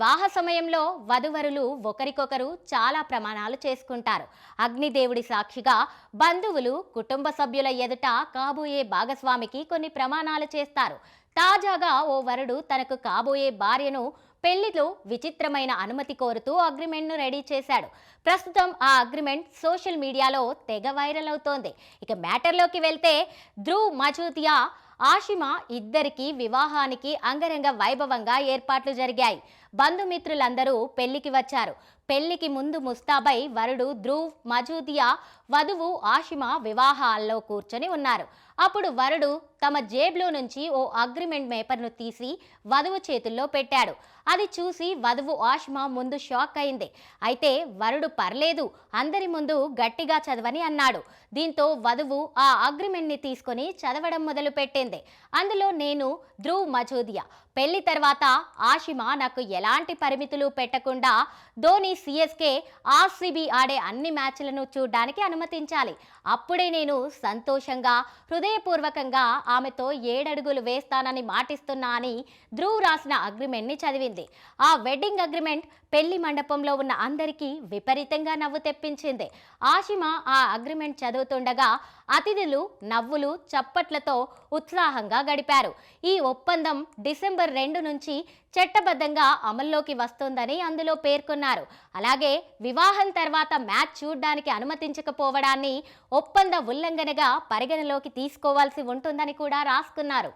వివాహ సమయంలో వధువరులు ఒకరికొకరు చాలా ప్రమాణాలు చేసుకుంటారు. అగ్నిదేవుడి సాక్షిగా బంధువులు, కుటుంబ సభ్యుల ఎదుట కాబోయే భాగస్వామికి కొన్ని ప్రమాణాలు చేస్తారు. తాజాగా ఓ వరుడు తనకు కాబోయే భార్యను పెళ్లిలో విచిత్రమైన అనుమతి కోరుతూ అగ్రిమెంట్ను రెడీ చేశాడు. ప్రస్తుతం ఆ అగ్రిమెంట్ సోషల్ మీడియాలో తెగ వైరల్ అవుతోంది. ఇక మ్యాటర్లోకి వెళ్తే ధ్రువ్ మజూదియా, ఆషిమా ఇద్దరికి వివాహానికి అంగరంగ వైభవంగా ఏర్పాట్లు జరిగాయి. బంధుమిత్రులందరూ పెళ్లికి వచ్చారు. పెళ్లికి ముందు ముస్తాబై వరుడు ధ్రువ్ మజూదియా, వధువు ఆషిమా వివాహాల్లో కూర్చొని ఉన్నారు. అప్పుడు వరుడు తమ జేబులో నుంచి ఓ అగ్రిమెంట్ పేపర్ను తీసి వధువు చేతుల్లో పెట్టాడు. అది చూసి వధువు ఆషిమా ముందు షాక్ అయింది. అయితే వరుడు పర్లేదు, అందరి ముందు గట్టిగా చదవని అన్నాడు. దీంతో వధువు ఆ అగ్రిమెంట్ని తీసుకొని చదవడం మొదలు పెట్టింది. అందులో నేను ధ్రువ్ మజూదియా, పెళ్లి తర్వాత ఆషిమా నాకు ఎలాంటి పరిమితులు పెట్టకుండా ధోని సిఎస్కే ఆర్సీబీ ఆడే అన్ని మ్యాచ్లను చూడడానికి అనుమతించాలి. అప్పుడే నేను సంతోషంగా హృదయపూర్వకంగా ఆమెతో 7 అడుగులు వేస్తానని మాటిస్తున్నా అని ధ్రువ్ రాసిన అగ్రిమెంట్ని చదివింది. ఆ వెడ్డింగ్ అగ్రిమెంట్ పెళ్లి మండపంలో ఉన్న అందరికీ విపరీతంగా నవ్వు తెప్పించింది. ఆషిమా ఆ అగ్రిమెంట్ చదువుతుండగా అతిథులు నవ్వులు చప్పట్లతో ఉత్సాహంగా గడిపారు. ఈ ఒప్పందం డిసెంబర్ 2 నుంచి చట్టబద్ధంగా అమల్లోకి వస్తోందని అందులో పేర్కొన్నారు. అలాగే వివాహం తర్వాత మ్యాచ్ చూడడానికి అనుమతించకపోవడాన్ని ఒప్పంద ఉల్లంఘనగా పరిగణలోకి తీసుకోవాల్సి ఉంటుందని కూడా రాసుకున్నారు.